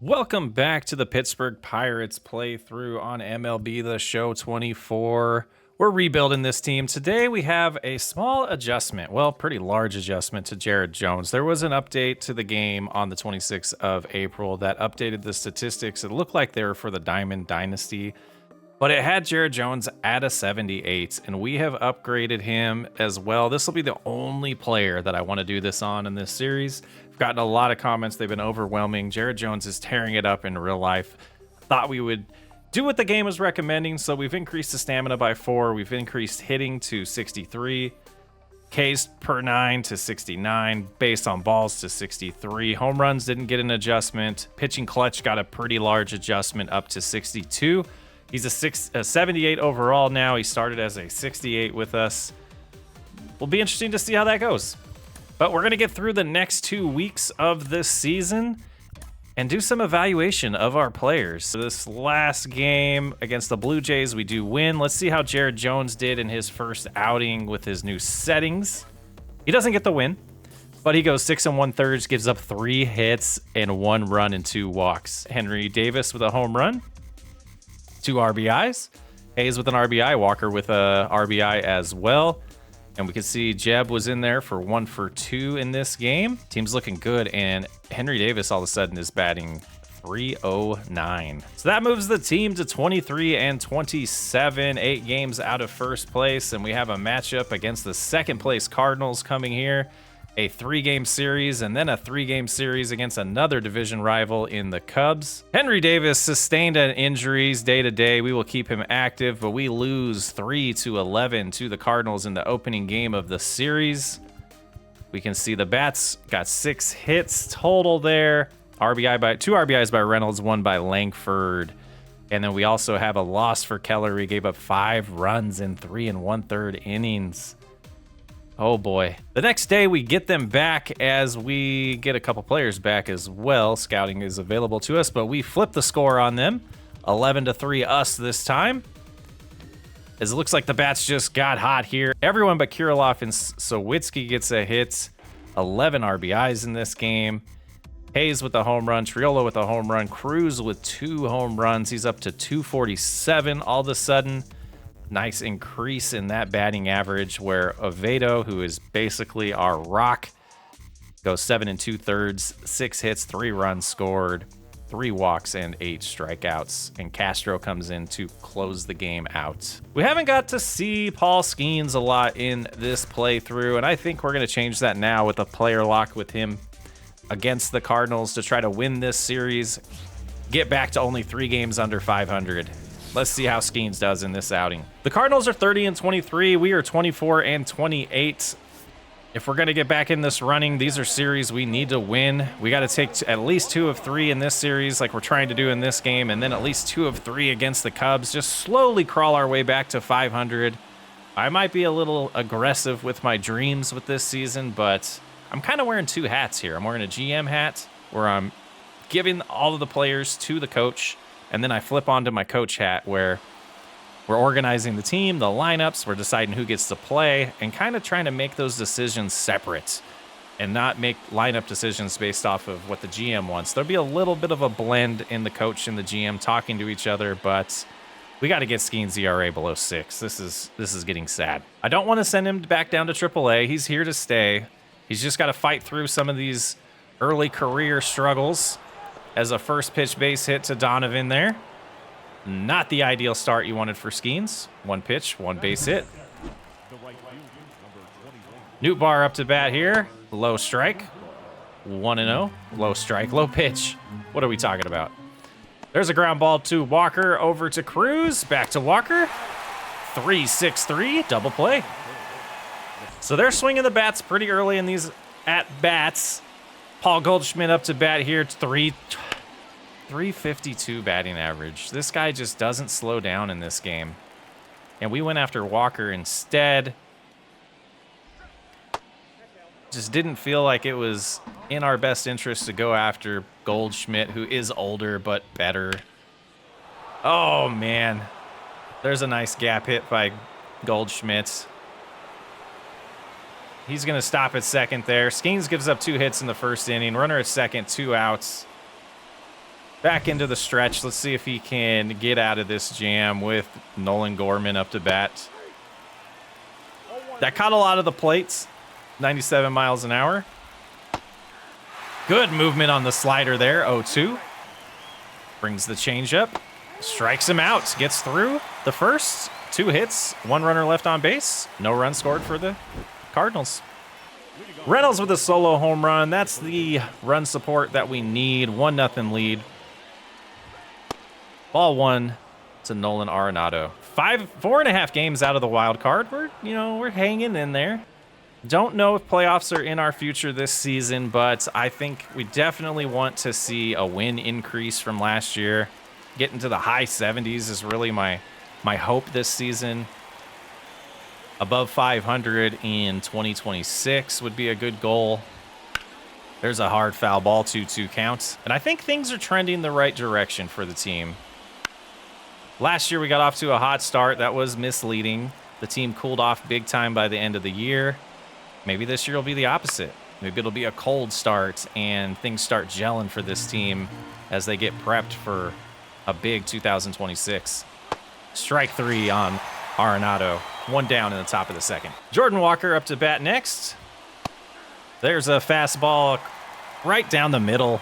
Welcome back to the Pittsburgh Pirates playthrough on MLB The Show 24. We're rebuilding this team. Today we have a small adjustment, well, pretty large adjustment to Jared Jones. There was an update to the game on the 26th of April that updated the statistics. It looked like they were for the Diamond Dynasty, but it had Jared Jones at a 78, and we have upgraded him as well. This will be the only player that I want to do this on in this series. I've gotten a lot of comments. They've been overwhelming. Jared Jones is tearing it up in real life. Thought we would do what the game is recommending, so we've increased the stamina by 4. We've increased hitting to 63. Ks per 9 to 69. Based on balls to 63. Home runs didn't get an adjustment. Pitching clutch got a pretty large adjustment up to 62. He's a 78 overall now. He started as a 68 with us. Will be interesting to see how that goes. But we're going to get through the next 2 weeks of this season and do some evaluation of our players. So this last game against the Blue Jays, we do win. Let's see how Jared Jones did in his first outing with his new settings. He doesn't get the win, but he goes 6 1/3, gives up 3 hits and 1 run and 2 walks. Henry Davis with a home run, 2 RBIs. Hayes with an RBI, Walker with a RBI as well. And we can see Jeb was in there for 1 for 2 in this game. Team's looking good, and Henry Davis all of a sudden is batting .309. So that moves the team to 23 and 27, 8 games out of first place, and we have a matchup against the second place Cardinals coming here. A 3-game series, and then a 3-game series against another division rival in the Cubs. Henry Davis sustained an injuries day to day. We will keep him active, but we lose 3-11 to the Cardinals in the opening game of the series. We can see the bats got 6 hits total there. 2 RBIs by Reynolds, 1 by Langford. And then we also have a loss for Keller. He gave up 5 runs in 3 1/3 innings. Oh boy. The next day we get them back as we get a couple players back as well. Scouting is available to us, but we flip the score on them. 11-3 us this time. As it looks like the bats just got hot here. Everyone but Kirilloff and Sawitsky gets a hit. 11 RBIs in this game. Hayes with a home run, Triolo with a home run, Cruz with 2 home runs. He's up to 247 all of a sudden. Nice increase in that batting average, where Oviedo, who is basically our rock, goes 7 2/3, 6 hits, 3 runs scored, 3 walks, and 8 strikeouts. And Castro comes in to close the game out. We haven't got to see Paul Skenes a lot in this playthrough, and I think we're going to change that now with a player lock with him against the Cardinals to try to win this series, get back to only 3 games under 500. Let's see how Skenes does in this outing. The Cardinals are 30 and 23. We are 24 and 28. If we're going to get back in this running, these are series we need to win. We got to take at least 2 of 3 in this series like we're trying to do in this game, and then at least 2 of 3 against the Cubs. Just slowly crawl our way back to 500. I might be a little aggressive with my dreams with this season, but I'm kind of wearing 2 hats here. I'm wearing a GM hat where I'm giving all of the players to the coach, and then I flip onto my coach hat where we're organizing the team, the lineups, we're deciding who gets to play, and kind of trying to make those decisions separate and not make lineup decisions based off of what the GM wants. There'll be a little bit of a blend in the coach and the GM talking to each other, but we got to get Skenes' ERA below 6. This is getting sad. I don't want to send him back down to AAA. He's here to stay. He's just got to fight through some of these early career struggles. As a first pitch base hit to Donovan there. Not the ideal start you wanted for Skenes. 1 pitch, 1 base hit. Nootbaar up to bat here. Low strike. 1-0. Low strike, low pitch. What are we talking about? There's a ground ball to Walker, over to Cruz, back to Walker. 3-6-3, double play. So they're swinging the bats pretty early in these at-bats. Paul Goldschmidt up to bat here, 352 batting average. This guy just doesn't slow down in this game. And we went after Walker instead. Just didn't feel like it was in our best interest to go after Goldschmidt, who is older but better. Oh, man. There's a nice gap hit by Goldschmidt. He's going to stop at second there. Skenes gives up 2 hits in the first inning. Runner at second, 2 outs. Back into the stretch. Let's see if he can get out of this jam with Nolan Gorman up to bat. That caught a lot of the plates. 97 miles an hour. Good movement on the slider there. 0-2. Brings the changeup. Strikes him out. Gets through the first. 2 hits. 1 runner left on base. No run scored for the Cardinals. Reynolds with a solo home run. That's the run support that we need. 1-0 lead. Ball 1 to Nolan Arenado. 4.5 games out of the wild card. We're hanging in there. Don't know if playoffs are in our future this season, but I think we definitely want to see a win increase from last year. Getting to the high 70s is really my hope this season. Above 500 in 2026 would be a good goal. There's a hard foul ball, 2-2 count. And I think things are trending the right direction for the team. Last year we got off to a hot start. That was misleading. The team cooled off big time by the end of the year. Maybe this year will be the opposite. Maybe it'll be a cold start and things start gelling for this team as they get prepped for a big 2026. Strike 3 on Arenado. 1 down in the top of the second. Jordan Walker up to bat next. There's a fastball right down the middle.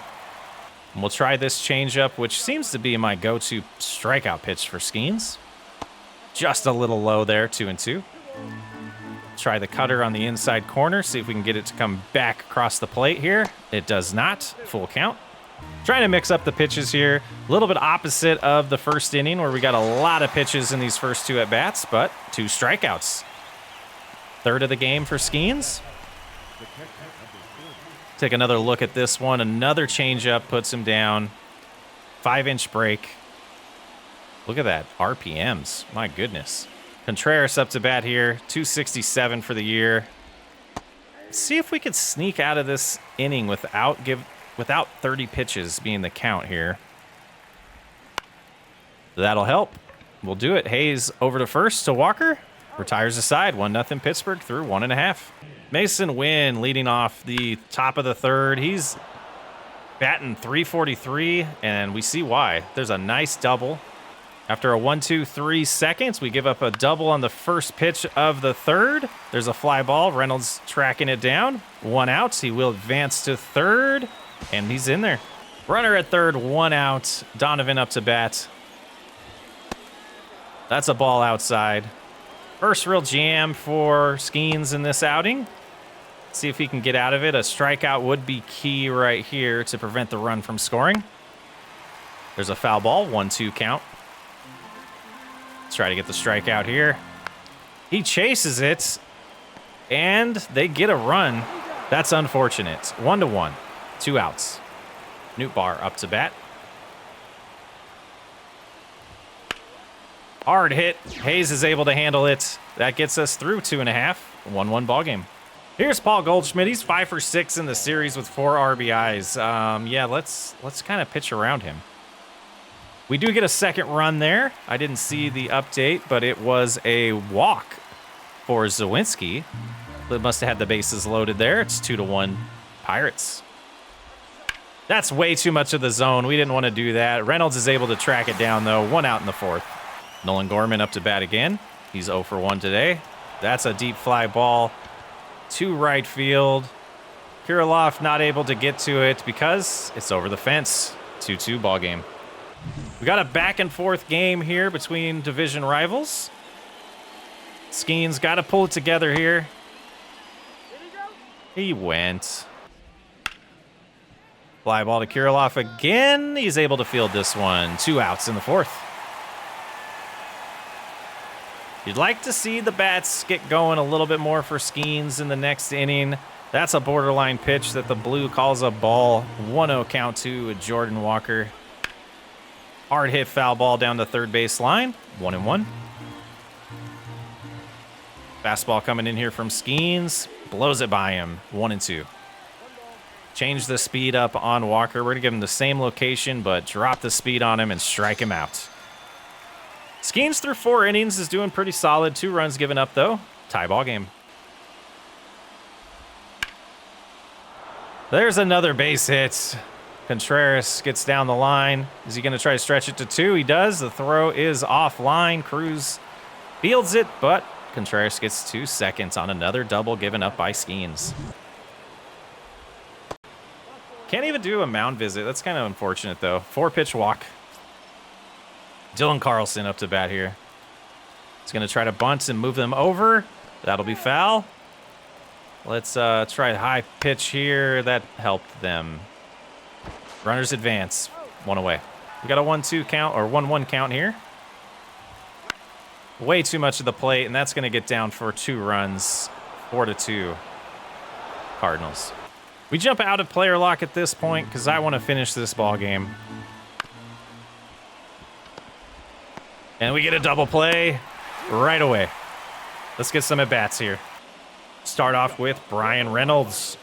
And we'll try this changeup, which seems to be my go-to strikeout pitch for Skenes. Just a little low there, 2-2. Try the cutter on the inside corner, see if we can get it to come back across the plate here. It does not. Full count. Trying to mix up the pitches here. A little bit opposite of the first inning where we got a lot of pitches in these first 2 at-bats, but 2 strikeouts. Third of the game for Skenes. Take another look at this one. Another changeup puts him down. 5-inch break. Look at that. RPMs. My goodness. Contreras up to bat here. 267 for the year. Let's see if we could sneak out of this inning without 30 pitches being the count here. That'll help. We'll do it. Hayes over to first to Walker. Retires aside. 1-0 Pittsburgh through 1.5. Mason Wynn leading off the top of the third. He's batting .343, and we see why. There's a nice double. After a 1-2-3 seconds, we give up a double on the first pitch of the third. There's a fly ball. Reynolds tracking it down. 1 out. He will advance to third, and he's in there. Runner at third, 1 out. Donovan up to bat. That's a ball outside. First real jam for Skenes in this outing. See if he can get out of it. A strikeout would be key right here to prevent the run from scoring. There's a foul ball, 1-2 count. Let's try to get the strikeout here. He chases it, and they get a run. That's unfortunate. 1-1, 2 outs. Nootbaar up to bat. Hard hit. Hayes is able to handle it. That gets us through 2.5. 1-1 ball game. Here's Paul Goldschmidt. He's 5 for 6 in the series with 4 RBIs. Yeah, let's kind of pitch around him. We do get a second run there. I didn't see the update, but it was a walk for Zawinski. That must have had the bases loaded there. It's 2-1 Pirates. That's way too much of the zone. We didn't want to do that. Reynolds is able to track it down, though. 1 out in the 4th. Nolan Gorman up to bat again. He's 0 for 1 today. That's a deep fly ball to right field. Kirilloff not able to get to it because it's over the fence. 2-2 ball game. We got a back and forth game here between division rivals. Skenes got to pull it together here. He went. Fly ball to Kirilloff again. He's able to field this one. 2 outs in the 4th. You'd like to see the bats get going a little bit more for Skenes in the next inning. That's a borderline pitch that the blue calls a ball. 1-0 count to Jordan Walker. Hard hit foul ball down the third base line. 1-1. Fastball coming in here from Skenes. Blows it by him. 1-2. Change the speed up on Walker. We're going to give him the same location, but drop the speed on him and strike him out. Skenes through 4 innings is doing pretty solid. 2 runs given up, though. Tie ball game. There's another base hit. Contreras gets down the line. Is he going to try to stretch it to 2? He does. The throw is offline. Cruz fields it, but Contreras gets 2 seconds on another double given up by Skenes. Can't even do a mound visit. That's kind of unfortunate, though. 4-pitch walk. Dylan Carlson up to bat here. He's going to try to bunt and move them over. That'll be foul. Let's try high pitch here. That helped them. Runners advance. 1 away. We got a 1-2 count, or 1-1 count here. Way too much of the plate, and that's going to get down for 2 runs. 4-2. Cardinals. We jump out of player lock at this point because I want to finish this ball game. And we get a double play right away. Let's get some at-bats here. Start off with Brian Reynolds.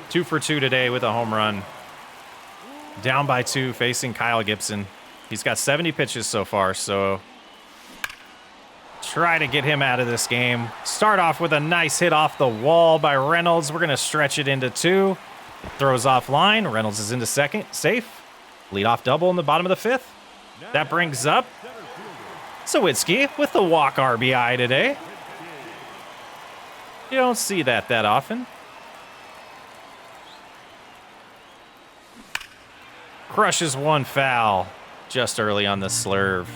2 for 2 today with a home run. Down by 2, facing Kyle Gibson. He's got 70 pitches so far, so try to get him out of this game. Start off with a nice hit off the wall by Reynolds. We're going to stretch it into 2. Throws offline. Reynolds is into second. Safe. Leadoff double in the bottom of the 5th. That brings up Sawitsky with the walk RBI today. You don't see that often. Crushes 1 foul just early on the slurve.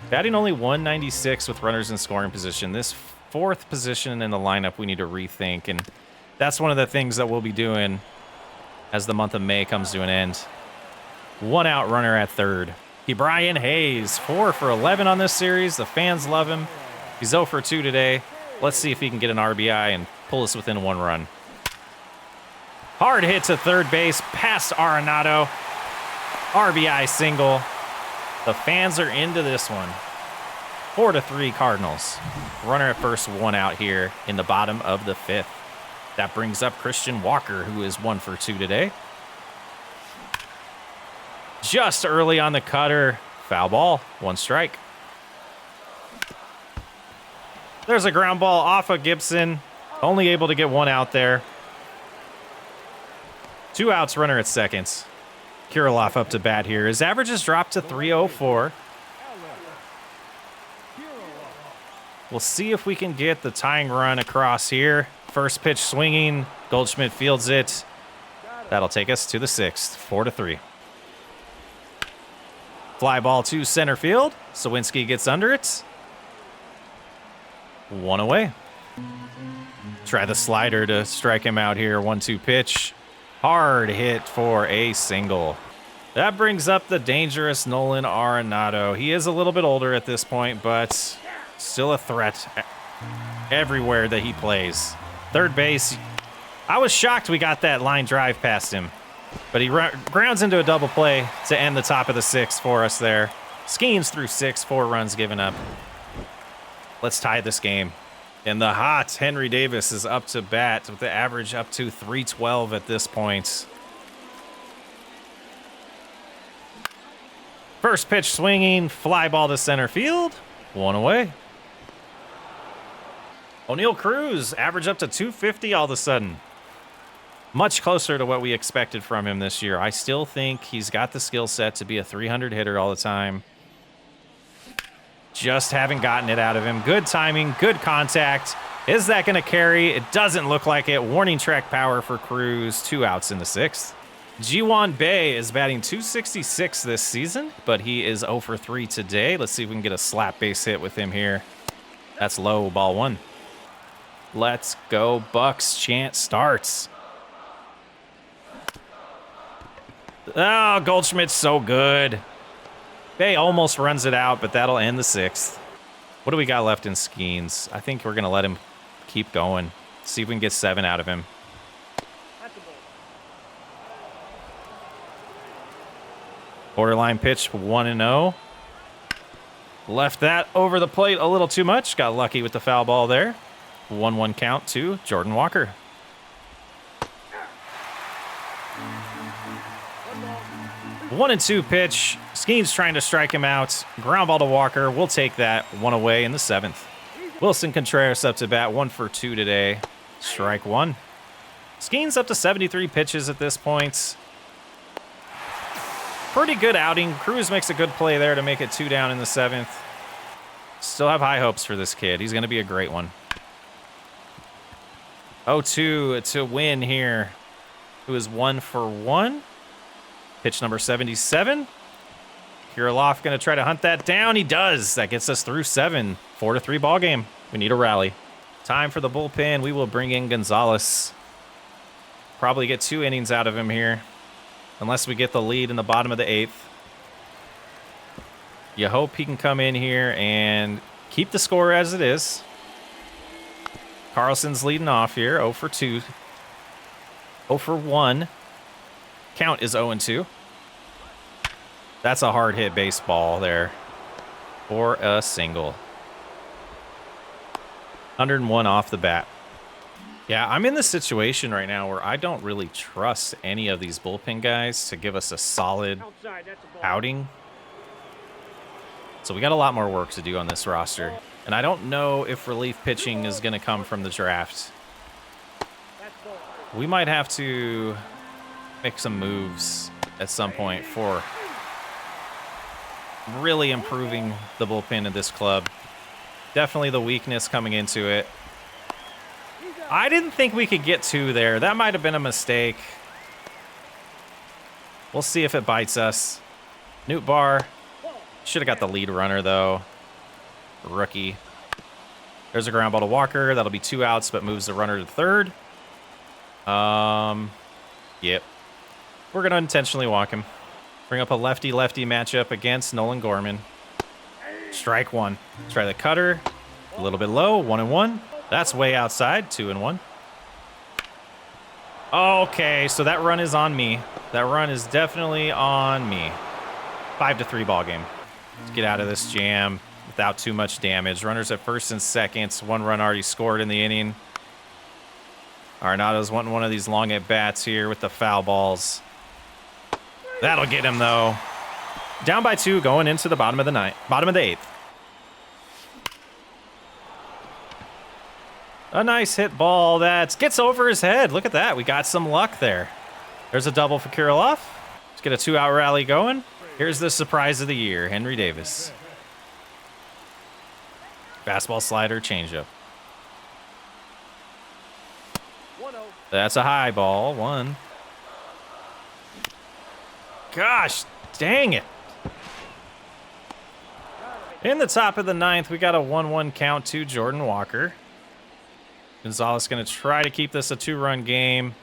Batting only 196 with runners in scoring position. This 4th position in the lineup we need to rethink, and that's one of the things that we'll be doing as the month of May comes to an end. 1 out runner at 3rd. Brian Hayes, 4 for 11 on this series. The fans love him. He's 0 for 2 today. Let's see if he can get an RBI and pull us within 1 run. Hard hit to third base, past Arenado. RBI single. The fans are into this one. 4-3 Cardinals. Runner at first, 1 out here in the bottom of the 5th. That brings up Christian Walker, who is 1 for 2 today. Just early on the cutter. Foul ball. 1 strike. There's a ground ball off of Gibson. Only able to get 1 out there. 2 outs, runner at seconds. Kirilloff up to bat here. His average has dropped to 304. We'll see if we can get the tying run across here. First pitch swinging. Goldschmidt fields it. That'll take us to the 6th. 4-3. Fly ball to center field. Sawinski gets under it. 1 away. Try the slider to strike him out here. 1-2 pitch. Hard hit for a single. That brings up the dangerous Nolan Arenado. He is a little bit older at this point, but still a threat everywhere that he plays. Third base. I was shocked we got that line drive past him, but he grounds into a double play to end the top of the 6th for us there. Skenes through 6, 4 runs given up. Let's tie this game. And the hot Henry Davis is up to bat with the average up to 312 at this point. First pitch swinging, fly ball to center field. 1 away. O'Neal Cruz, average up to 250 all of a sudden. Much closer to what we expected from him this year. I still think he's got the skill set to be a 300 hitter all the time. Just haven't gotten it out of him. Good timing, good contact. Is that going to carry? It doesn't look like it. Warning track power for Cruz. 2 outs in the 6th. Ji-Hwan Bae is batting 266 this season, but he is 0 for 3 today. Let's see if we can get a slap base hit with him here. That's low, ball 1. Let's go Bucks. Chant starts. Oh, Goldschmidt's so good. Bay almost runs it out, but that'll end the 6th. What do we got left in Skenes? I think we're going to let him keep going. See if we can get 7 out of him. Borderline pitch, 1-0. Left that over the plate a little too much. Got lucky with the foul ball there. 1-1 count to Jordan Walker. One and 2 pitch. Skenes trying to strike him out. Ground ball to Walker. We'll take that. 1 away in the 7th. Wilson Contreras up to bat. 1 for 2 today. Strike 1. Skenes up to 73 pitches at this point. Pretty good outing. Cruz makes a good play there to make it 2 down in the 7th. Still have high hopes for this kid. He's going to be a great one. 0-2 to win here. Who is 1 for 1? Pitch number 77. Kirilloff going to try to hunt that down. He does. That gets us through 7. 4-3 ball game. We need a rally. Time for the bullpen. We will bring in Gonzalez. Probably get 2 innings out of him here. Unless we get the lead in the bottom of the 8th. You hope he can come in here and keep the score as it is. Carlson's leading off here. 0 for 2. 0 for 1. Count is 0-2. That's a hard hit baseball there. For a single. 101 off the bat. Yeah, I'm in this situation right now where I don't really trust any of these bullpen guys to give us a solid outing. So we got a lot more work to do on this roster. And I don't know if relief pitching is going to come from the draft. We might have to make some moves at some point for really improving the bullpen of this club. Definitely the weakness coming into it. I didn't think we could get 2 there. That might have been a mistake. We'll see if it bites us. Newt Barr. Should have got the lead runner, though. Rookie. There's a ground ball to Walker. That'll be 2 outs, but moves the runner to third. Yep. We're going to intentionally walk him. Bring up a lefty-lefty matchup against Nolan Gorman. Strike 1. Try the cutter. A little bit low. 1-1. That's way outside. 2-1. Okay, so that run is on me. That run is definitely on me. 5-3 ball game. Let's get out of this jam without too much damage. Runners at first and second. 1 run already scored in the inning. Arenado's wanting one of these long at-bats here with the foul balls. That'll get him, though. Down by 2 going into the bottom of the 8th. A nice hit ball that gets over his head. Look at that. We got some luck there. There's a double for Kirilloff. Let's get a 2-out rally going. Here's the surprise of the year, Henry Davis. Fastball, slider, changeup. That's a high ball. 1. Gosh, dang it. In the top of the 9th, we got a 1-1 count to Jordan Walker. Gonzalez going to try to keep this a 2-run game.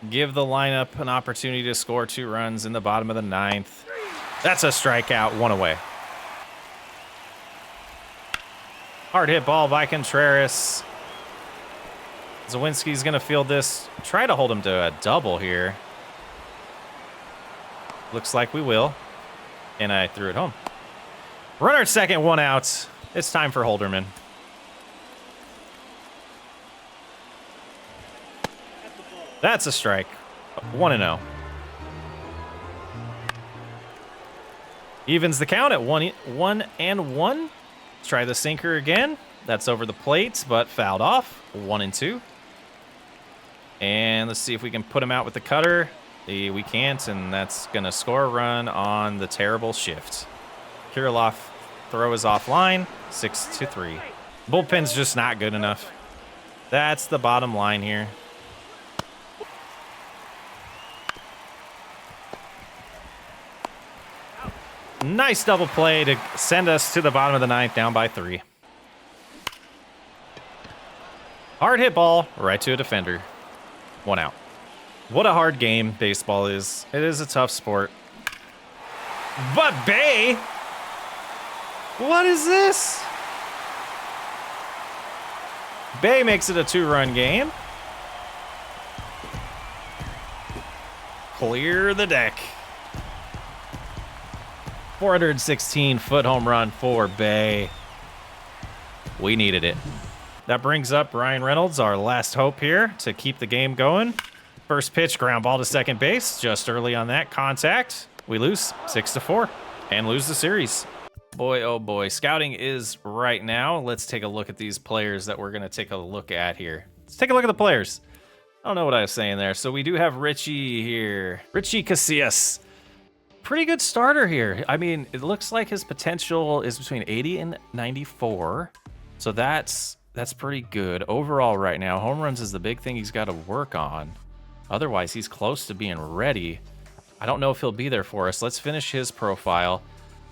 Give the lineup an opportunity to score 2 runs in the bottom of the 9th. That's a strikeout, 1 away. Hard hit ball by Contreras. Zawinski's going to field this. Try to hold him to a double here. Looks like we will. And I threw it home. Runner at second, 1 out. It's time for Holderman. That's a strike. 1-0. Evens the count at 1-1. Let's try the sinker again. That's over the plate, but fouled off. 1-2. And let's see if we can put him out with the cutter. We can't, and that's going to score a run on the terrible shift. Kirilloff throw is offline. 6-3. Bullpen's just not good enough. That's the bottom line here. Nice double play to send us to the bottom of the 9th, down by 3. Hard hit ball right to a defender. 1 out. What a hard game baseball is. It is a tough sport. But Bay, what is this? Bay makes it a 2-run game. Clear the deck. 416-foot home run for Bay. We needed it. That brings up Ryan Reynolds, our last hope here to keep the game going. First pitch, ground ball to second base. Just early on that contact. We lose 6-4 and lose the series. Boy, oh boy. Scouting is right now. Let's take a look at these players that we're going to take a look at here. Let's take a look at the players. I don't know what I was saying there. So we do have Richie here. Richie Casillas. Pretty good starter here. I mean, it looks like his potential is between 80 and 94. So that's pretty good overall right now. Home runs is the big thing he's got to work on. Otherwise, he's close to being ready. I don't know if he'll be there for us. Let's finish his profile.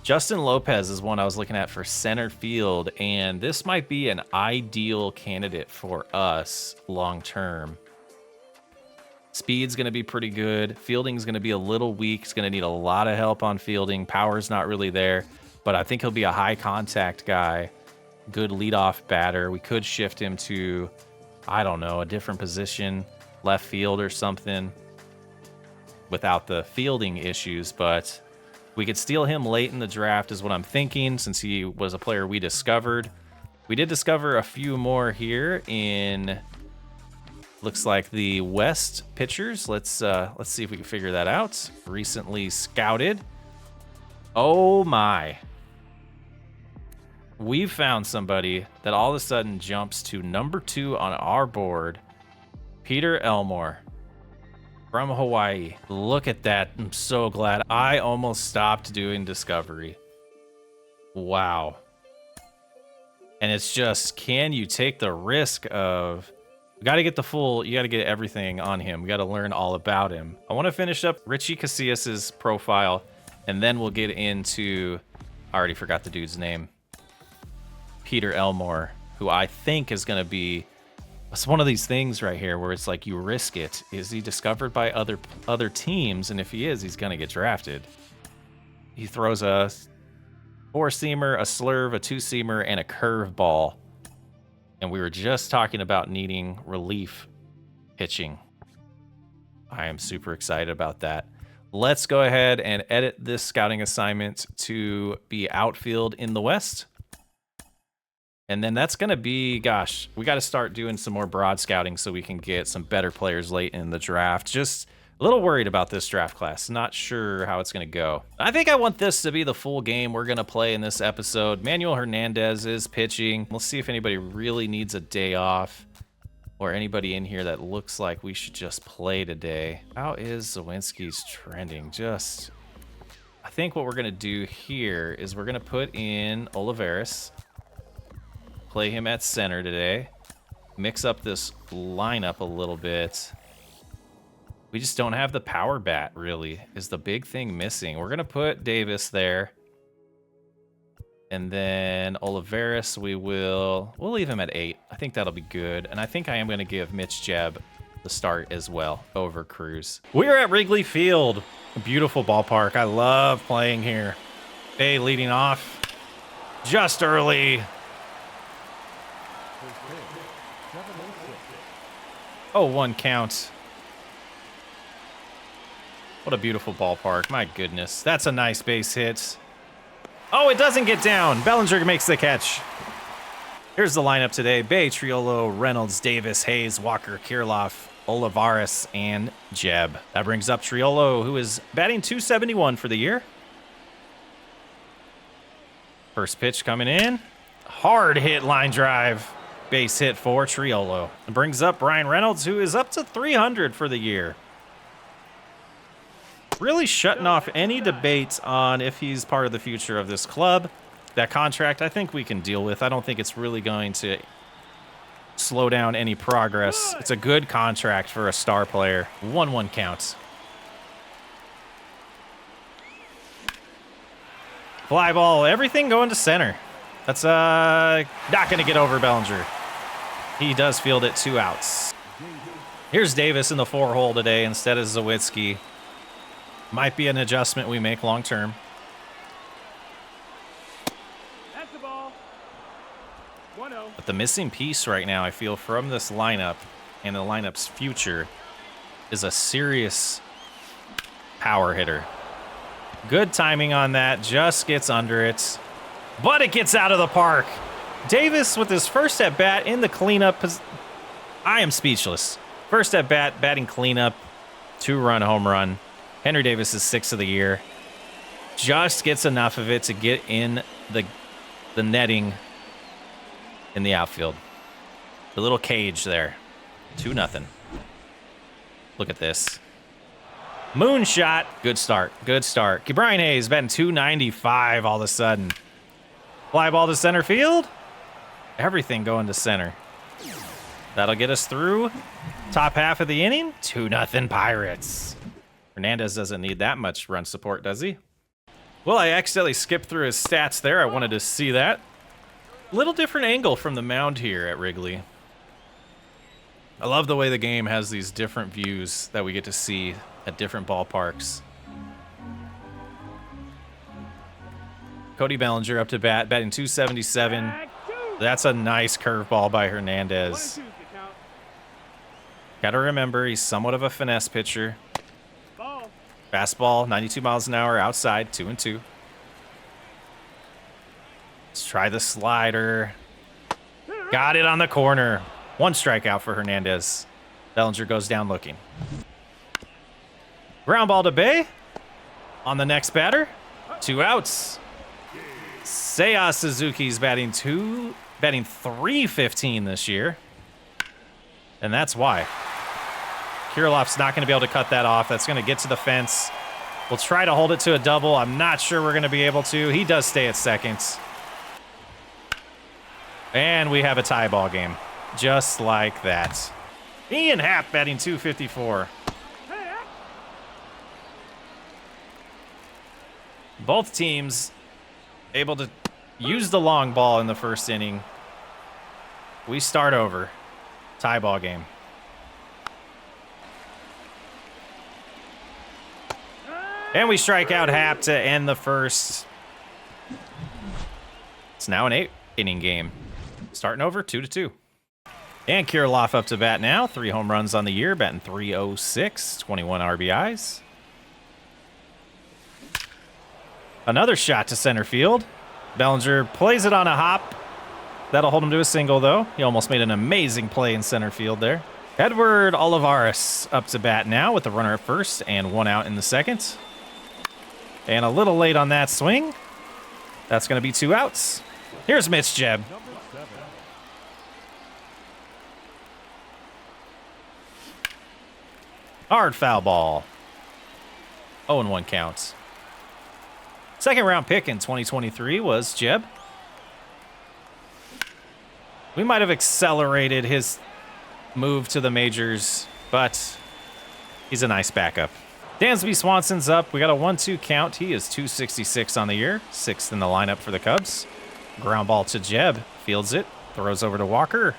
Justin Lopez is one I was looking at for center field, and this might be an ideal candidate for us long term. Speed's going to be pretty good. Fielding's going to be a little weak. He's going to need a lot of help on fielding. Power's not really there, but I think he'll be a high contact guy. Good leadoff batter. We could shift him to, I don't know, a different position, left field or something, without the fielding issues, but we could steal him late in the draft is what I'm thinking, since he was a player we discovered. We did discover a few more here in, looks like the West pitchers. Let's see if we can figure that out. Recently scouted. Oh my. We've found somebody that all of a sudden jumps to number 2 on our board. Peter Elmore from Hawaii. Look at that. I'm so glad. I almost stopped doing Discovery. Wow. And it's just, can you take the risk of, we got to get the full, you got to get everything on him. We got to learn all about him. I want to finish up Richie Casillas' profile, and then we'll get into, I already forgot the dude's name. Peter Elmore, who I think is going to be, it's one of these things right here where it's like you risk it. Is he discovered by other teams? And if he is, he's going to get drafted. He throws a 4-seamer, a slurve, a 2-seamer, and a curveball. And we were just talking about needing relief pitching. I am super excited about that. Let's go ahead and edit this scouting assignment to be outfield in the West. And then that's going to be, gosh, we got to start doing some more broad scouting so we can get some better players late in the draft. Just a little worried about this draft class. Not sure how it's going to go. I think I want this to be the full game we're going to play in this episode. Manuel Hernandez is pitching. We'll see if anybody really needs a day off or anybody in here that looks like we should just play today. How is Zawinski's trending? I think what we're going to do here is we're going to put in Olivares. Play him at center today. Mix up this lineup a little bit. We just don't have the power bat, really, is the big thing missing. We're going to put Davis there. And then Olivares, we'll leave him at 8. I think that'll be good. And I think I am going to give Mitch Jebb the start as well over Cruz. We are at Wrigley Field. A beautiful ballpark. I love playing here. Bay leading off just early. Oh, 1 count. What a beautiful ballpark. My goodness. That's a nice base hit. Oh, it doesn't get down. Bellinger makes the catch. Here's the lineup today. Bay, Triolo, Reynolds, Davis, Hayes, Walker, Kirilloff, Olivares, and Jebb. That brings up Triolo, who is batting .271 for the year. First pitch coming in. Hard hit line drive. Base hit for Triolo. It brings up Brian Reynolds, who is up to 300 for the year. Really shutting off any debate on if he's part of the future of this club. That contract, I think we can deal with. I don't think it's really going to slow down any progress. It's a good contract for a star player. 1-1 counts. Fly ball, everything going to center. That's not going to get over Bellinger. He does field it 2 outs. Here's Davis in the 4-hole today instead of Zawinski. Might be an adjustment we make long term. That's the ball. 1-0. But the missing piece right now, I feel, from this lineup and the lineup's future is a serious power hitter. Good timing on that. Just gets under it. But it gets out of the park. Davis with his first at bat in the cleanup. I am speechless. First at bat, batting cleanup, 2-run home run. Henry Davis is 6th of the year. Just gets enough of it to get in the netting in the outfield. The little cage there. 2-0. Look at this. Moonshot. Good start. Good start. Brian Hayes batting 295 all of a sudden. Fly ball to center field. Everything going to center. That'll get us through top half of the inning. 2-0 Pirates. Hernandez doesn't need that much run support, does he? Well, I accidentally skipped through his stats there. I wanted to see that. Little different angle from the mound here at Wrigley. I love the way the game has these different views that we get to see at different ballparks. Cody Bellinger up to bat, batting 277. That's a nice curveball by Hernandez. Got to remember, he's somewhat of a finesse pitcher. Fastball, 92 miles an hour outside, 2-2. Let's try the slider. Got it on the corner. 1 strikeout for Hernandez. Bellinger goes down looking. Ground ball to Bay. On the next batter. 2 outs. Seiya Suzuki's batting 315 this year. And that's why. Kirilloff's not going to be able to cut that off. That's going to get to the fence. We'll try to hold it to a double. I'm not sure we're going to be able to. He does stay at second. And we have a tie ball game. Just like that. Ian Happ batting 254. Both teams able to use the long ball in the first inning. We start over. Tie ball game. And we strike out Happ to end the first. It's now an 8-inning game. Starting over 2-2. And Kirilloff up to bat now. 3 home runs on the year, batting 306, 21 RBIs. Another shot to center field. Bellinger plays it on a hop. That'll hold him to a single, though. He almost made an amazing play in center field there. Edward Olivares up to bat now with the runner at first and 1 out in the second. And a little late on that swing. That's going to be 2 outs. Here's Mitch Jebb. Hard foul ball. 0-1 count. Second round pick in 2023 was Jebb. We might have accelerated his move to the majors, but he's a nice backup. Dansby Swanson's up. We got a 1-2 count. He is 266 on the year, 6th in the lineup for the Cubs. Ground ball to Jebb. Fields it. Throws over to Walker.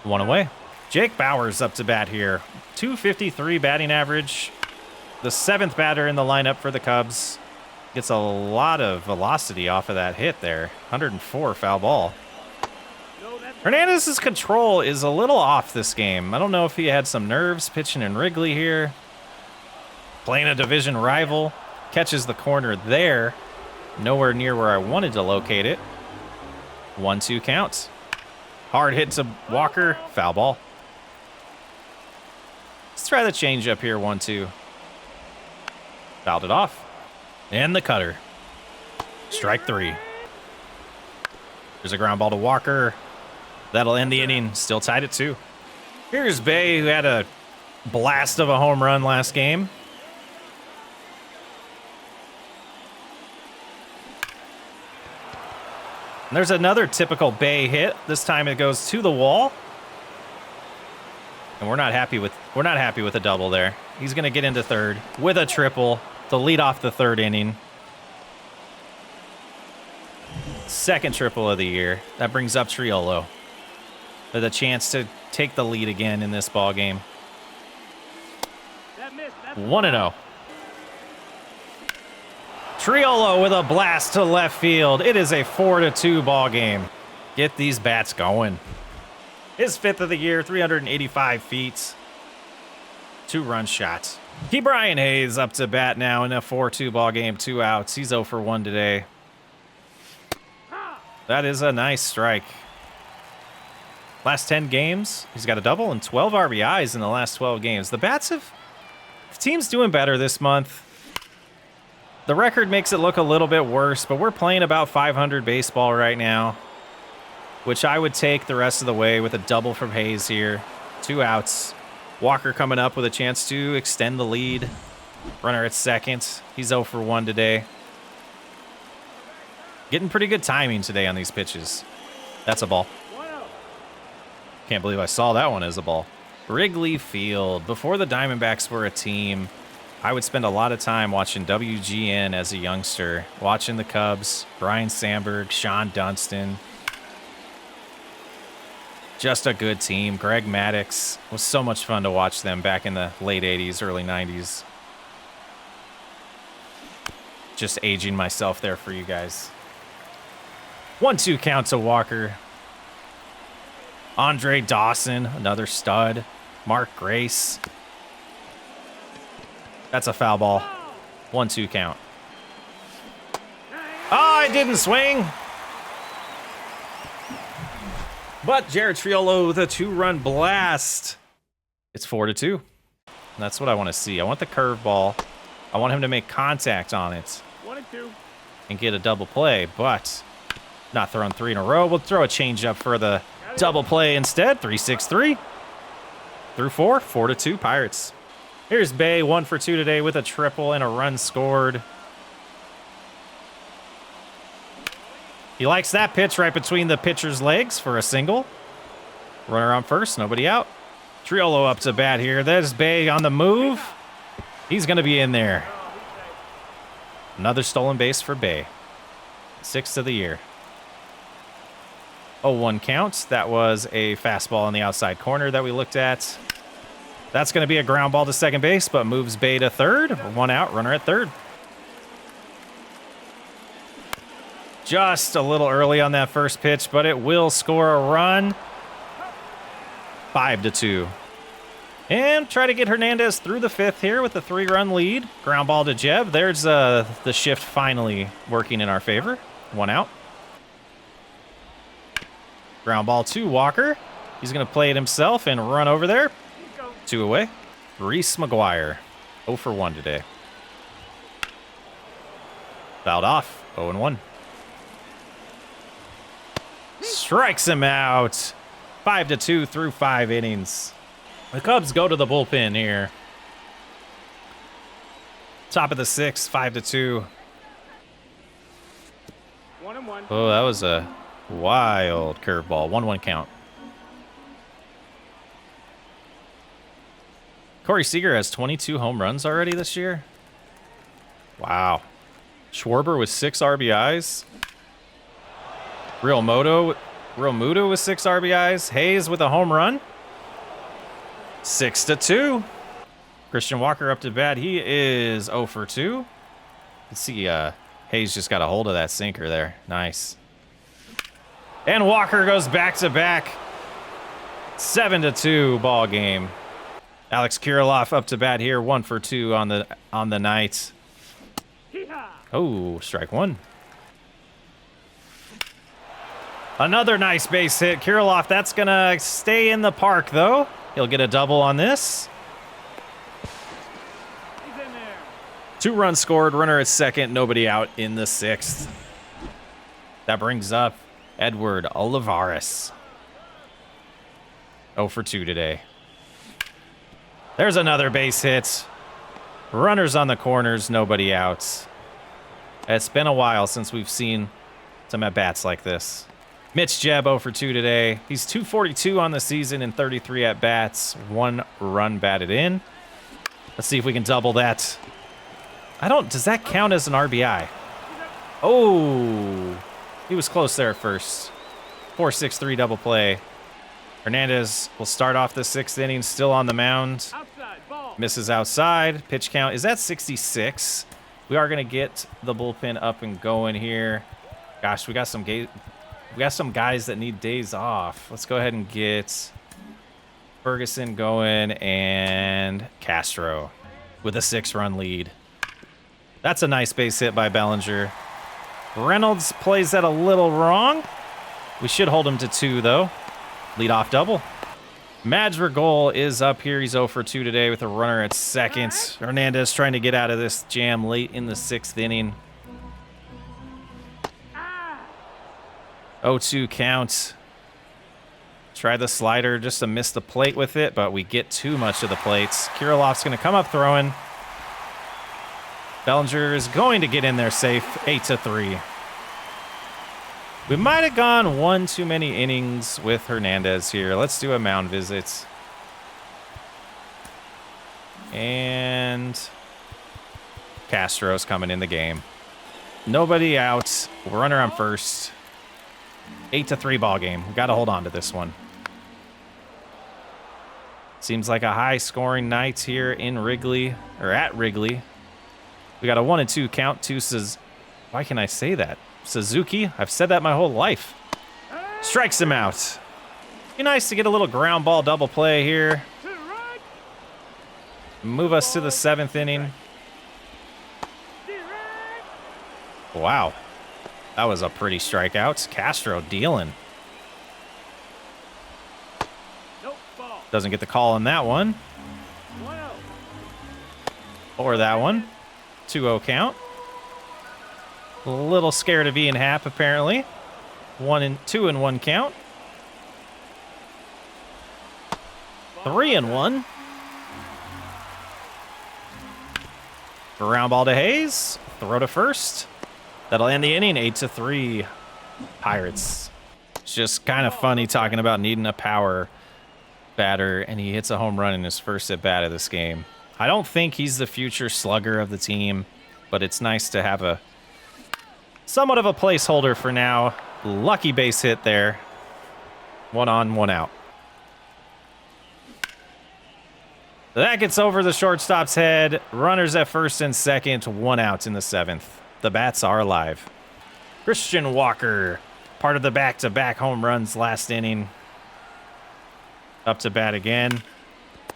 1 away. Jake Bauers up to bat here. 253 batting average. The 7th batter in the lineup for the Cubs. Gets a lot of velocity off of that hit there. 104 foul ball. Hernandez's control is a little off this game. I don't know if he had some nerves pitching in Wrigley here. Playing a division rival. Catches the corner there. Nowhere near where I wanted to locate it. 1-2 count. Hard hit to Walker. Foul ball. Let's try the changeup here. 1-2. Fouled it off. And the cutter. Strike 3. There's a ground ball to Walker. That'll end the inning. Still tied at 2. Here's Bay, who had a blast of a home run last game. And there's another typical Bay hit. This time it goes to the wall. And we're not happy with a double there. He's going to get into third with a triple to lead off the 3rd inning. 2nd triple of the year. That brings up Triolo with a chance to take the lead again in this ball game. 1-0. Triolo with a blast to left field. It is a 4-2 ball game. Get these bats going. His 5th of the year, 385 feet. 2-run shot. Brian Hayes up to bat now in a 4-2 ball game. 2 outs. He's 0 for 1 today. That is a nice strike. Last 10 games, he's got a double and 12 RBIs in the last 12 games. The bats have... If team's doing better this month, the record makes it look a little bit worse, but we're playing about 500 baseball right now, which I would take the rest of the way with a double from Hayes here. 2 outs. Walker coming up with a chance to extend the lead. Runner at second. He's 0 for 1 today. Getting pretty good timing today on these pitches. That's a ball. Can't believe I saw that one as a ball. Wrigley Field. Before the Diamondbacks were a team, I would spend a lot of time watching WGN as a youngster, watching the Cubs, Brian Sandberg, Sean Dunston. Just a good team. Greg Maddux. It was so much fun to watch them back in the late 80s, early 90s. Just aging myself there for you guys. 1-2 count to Walker. Andre Dawson, another stud. Mark Grace. That's a foul ball. 1-2 count. Oh, I didn't swing. But Jared Triolo with a 2-run blast. It's 4-2. That's what I want to see. I want the curveball. I want him to make contact on it. 1-2. And get a double play, but not throwing 3 in a row. We'll throw a changeup for the double play instead. 3-6-3. Through 4. 4-2 Pirates. Here's Bay, 1 for 2 today with a triple and a run scored. He likes that pitch right between the pitcher's legs for a single. Runner on first, nobody out. Triolo up to bat here. There's Bay on the move. He's going to be in there. Another stolen base for Bay. 6th of the year. 0-1 count. That was a fastball in the outside corner that we looked at. That's going to be a ground ball to second base, but moves Bay to third. 1 out, runner at third. Just a little early on that first pitch, but it will score a run. 5-2. And try to get Hernandez through the 5th here with a 3-run lead. Ground ball to Jeb. There's the shift finally working in our favor. 1 out. Ground ball to Walker. He's going to play it himself and run over there. 2 away. Reese McGuire. 0 for 1 today. Fouled off. 0-1. Strikes him out. 5-2 through 5 innings. The Cubs go to the bullpen here. Top of the 6th, 5-2. 1-1. Oh, that was a wild curveball. 1-1 count. Corey Seager has 22 home runs already this year. Wow. Schwarber with 6 RBIs. Real Muto with 6 RBIs. Hayes with a home run. 6-2. Christian Walker up to bat. He is 0 for 2. You can see Hayes just got a hold of that sinker there. Nice. And Walker goes back-to-back. 7-2 ball game. Alex Kirilloff up to bat here. 1 for 2 on the night. Oh, strike 1. Another nice base hit. Kirilloff, that's going to stay in the park, though. He'll get a double on this. He's in there. 2 runs scored. Runner at second. Nobody out in the 6th. That brings up Edward Olivares. 0 for 2 today. There's another base hit. Runners on the corners. Nobody out. It's been a while since we've seen some at-bats like this. Mitch Jeb 0 for 2 today. He's 242 on the season and 33 at-bats. 1 run batted in. Let's see if we can double that. Does that count as an RBI? Oh, he was close there at first. 4-6-3 double play. Hernandez will start off the 6th inning, still on the mound. Outside, ball. Misses outside. Pitch count is at 66. We are going to get the bullpen up and going here. Gosh, we got some guys that need days off. Let's go ahead and get Ferguson going and Castro with a 6-run lead. That's a nice base hit by Bellinger. Reynolds plays that a little wrong. We should hold him to 2, though. Leadoff double. Madrigal is up here. He's 0 for 2 today with a runner at second. Hernandez trying to get out of this jam late in the 6th inning. 0-2 count. Try the slider just to miss the plate with it, but we get too much of the plates. Kirilov's going to come up throwing. Bellinger is going to get in there safe, 8-3. We might have gone one too many innings with Hernandez here. Let's do a mound visit. And Castro's coming in the game. Nobody out. Runner on first. 8-3 ball game. Got to hold on to this one. Seems like a high-scoring night here in Wrigley, or at Wrigley. We got a 1-2 count to why can I say that? Suzuki. I've said that my whole life. Strikes him out. Be nice to get a little ground ball double play here. Move us to the 7th inning. Wow. That was a pretty strikeout. Castro dealing. Doesn't get the call on that one. Or that one. 2-0 count. A little scared of Ian Happ, apparently. 2-1 count. 3-1. Ground ball to Hayes. Throw to first. That'll end the inning. 8-3 Pirates. It's just kind of funny talking about needing a power batter, and he hits a home run in his first at bat of this game. I don't think he's the future slugger of the team, but it's nice to have a somewhat of a placeholder for now. Lucky base hit there. 1 on, 1 out. That gets over the shortstop's head. Runners at first and second, 1 out in the 7th. The bats are alive. Christian Walker, part of the back-to-back home runs last inning. Up to bat again.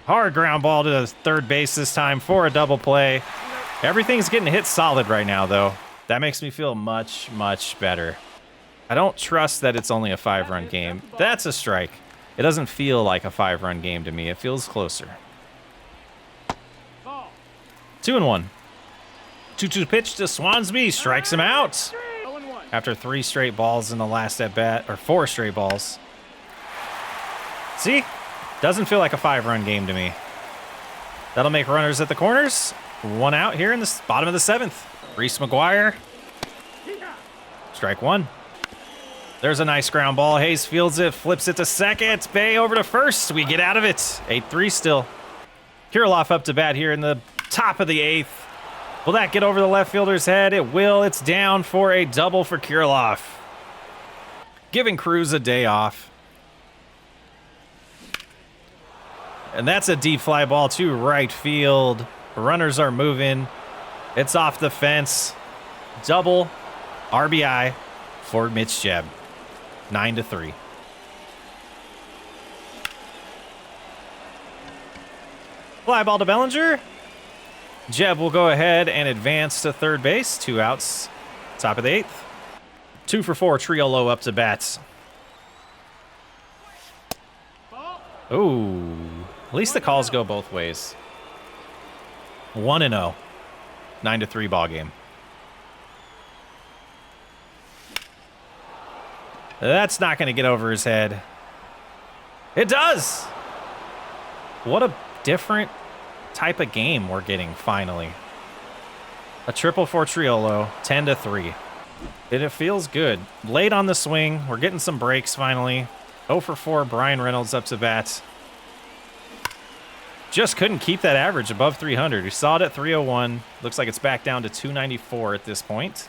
Hard ground ball to the third base this time for a double play. Everything's getting hit solid right now, though. That makes me feel much, much better. I don't trust that it's only a 5-run game. That's a strike. It doesn't feel like a 5-run game to me. It feels closer. 2-1. 2-2 pitch to Swansby. Strikes him out. After 3 straight balls in the last at bat, or 4 straight balls. See? Doesn't feel like a 5-run game to me. That'll make runners at the corners. 1 out here in the bottom of the 7th. Reese McGuire. Strike 1. There's a nice ground ball. Hayes fields it, flips it to second. Bay over to first. We get out of it. 8-3 still. Kirilov up to bat here in the top of the 8th. Will that get over the left fielder's head? It will. It's down for a double for Kirilov. Giving Cruz a day off. And that's a deep fly ball to right field. Runners are moving. It's off the fence. Double RBI for Mitch Jebb. 9-3. Fly ball to Bellinger. Jebb will go ahead and advance to third base. 2 outs. Top of the 8th. 2 for 4. Triolo up to bat. Ooh. At least the calls go both ways. 1-0. 9-3 ball game. That's not going to get over his head. It does. What a different type of game we're getting finally. A triple for Triolo, 10-3. It feels good. Late on the swing. We're getting some breaks finally. 0 for 4. Brian Reynolds up to bat. Just couldn't keep that average above 300. We saw it at 301. Looks like it's back down to 294 at this point.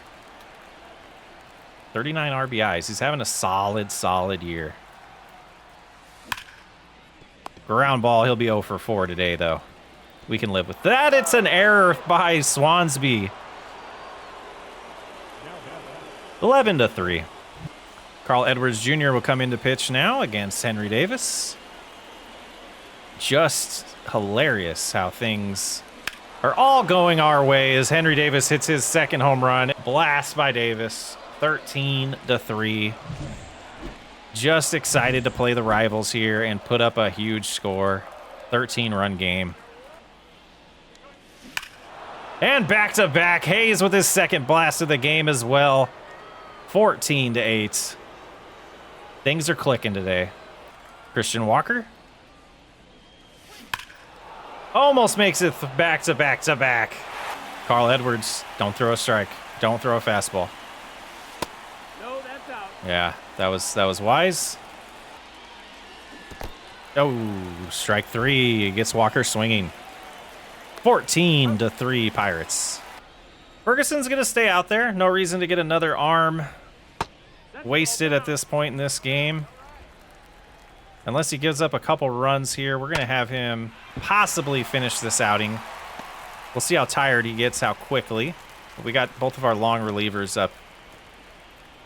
39 RBIs. He's having a solid year. Ground ball. He'll be 0 for 4 today, though. We can live with that. It's an error by Swansby. 11-3. Carl Edwards Jr. will come into pitch now against Henry Davis. Just hilarious how things are all going our way as Henry Davis hits his second home run. Blast by Davis. 13-3. Just excited to play the rivals here and put up a huge score. 13-run game. And back-to-back. Hayes with his second blast of the game as well. 14-8. Things are clicking today. Christian Walker. Almost makes it back to back to back. Carl Edwards, don't throw a strike. Don't throw a fastball. No, that's out. Yeah, that was wise. Oh, strike 3. Gets Walker swinging. 14-3 Pirates. Ferguson's going to stay out there. No reason to get another arm wasted at this point in this game. Unless he gives up a couple runs here, we're going to have him possibly finish this outing. We'll see how tired he gets, how quickly. We got both of our long relievers up,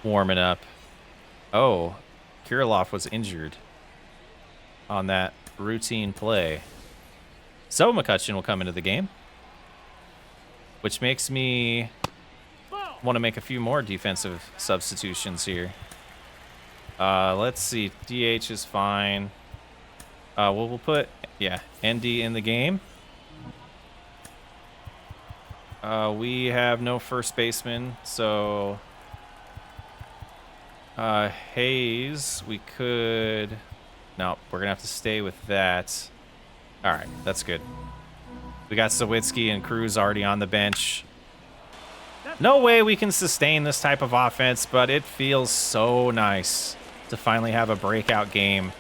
warming up. Oh, Kirilloff was injured on that routine play. So McCutcheon will come into the game, which makes me want to make a few more defensive substitutions here. Let's see. DH is fine. We'll put, yeah, ND in the game. We have no first baseman, so Hayes, we could... No, we're going to have to stay with that. All right, that's good. We got Sawitsky and Cruz already on the bench. No way we can sustain this type of offense, but it feels so nice to finally have a breakout game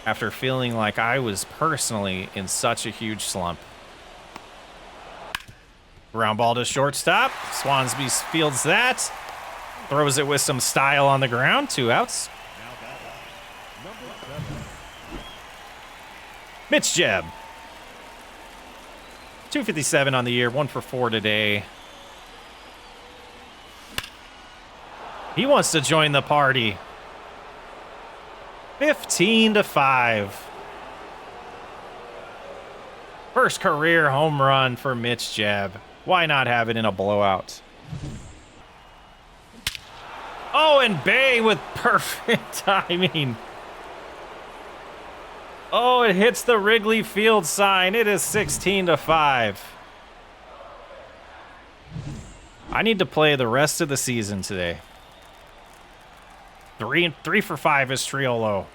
after feeling like I was personally in such a huge slump. Ground ball to shortstop. Swansby fields that. Throws it with some style on the ground. 2 outs. Mitch Jebb. 257 on the year. 1 for 4 today. He wants to join the party. 15-5. First career home run for Mitch Jebb. Why not have it in a blowout? Oh, and Bay with perfect timing. Oh, it hits the Wrigley Field sign. It is 16-5. I need to play the rest of the season today. 3 for 5 is Triolo.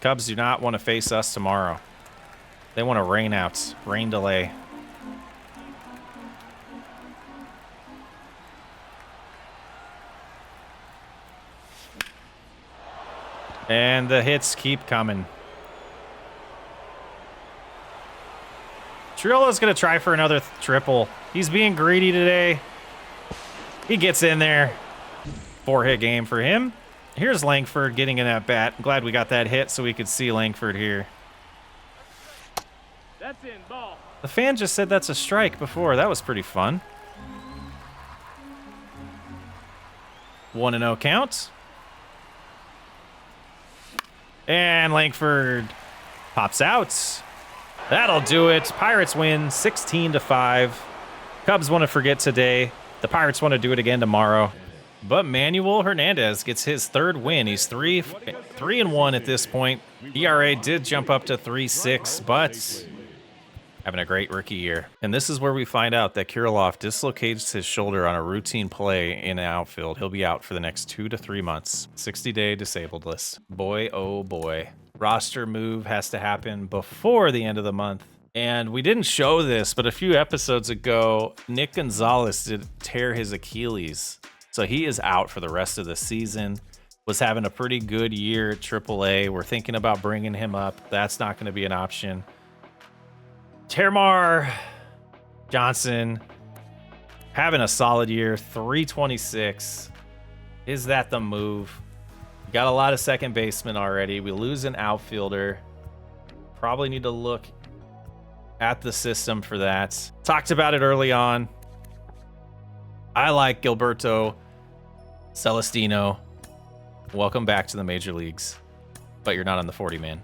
Cubs do not want to face us tomorrow. They want a rain out, rain delay. And the hits keep coming. Triolo's going to try for another triple. He's being greedy today. He gets in there. 4-hit game for him. Here's Langford getting in that bat. I'm glad we got that hit so we could see Langford here. That's in, ball. The fan just said that's a strike before. That was pretty fun. 1-0 count. And Langford pops out. That'll do it. Pirates win 16-5. Cubs want to forget today. The Pirates want to do it again tomorrow. But Manuel Hernandez gets his 3rd win. He's 3-1 at this point. ERA did jump up to 3.6, but having a great rookie year. And this is where we find out that Kirilloff dislocates his shoulder on a routine play in the outfield. He'll be out for the next 2 to 3 months. 60-day disabled list. Boy, oh boy. Roster move has to happen before the end of the month. And we didn't show this, but a few episodes ago, Nick Gonzalez did tear his Achilles. So he is out for the rest of the season. Was having a pretty good year at AAA. We're thinking about bringing him up. That's not going to be an option. Termar Johnson having a solid year. 326. Is that the move? Got a lot of second basemen already. We lose an outfielder. Probably need to look at the system for that. Talked about it early on. I like Gilberto Celestino. Welcome back to the major leagues, but you're not on the 40-man.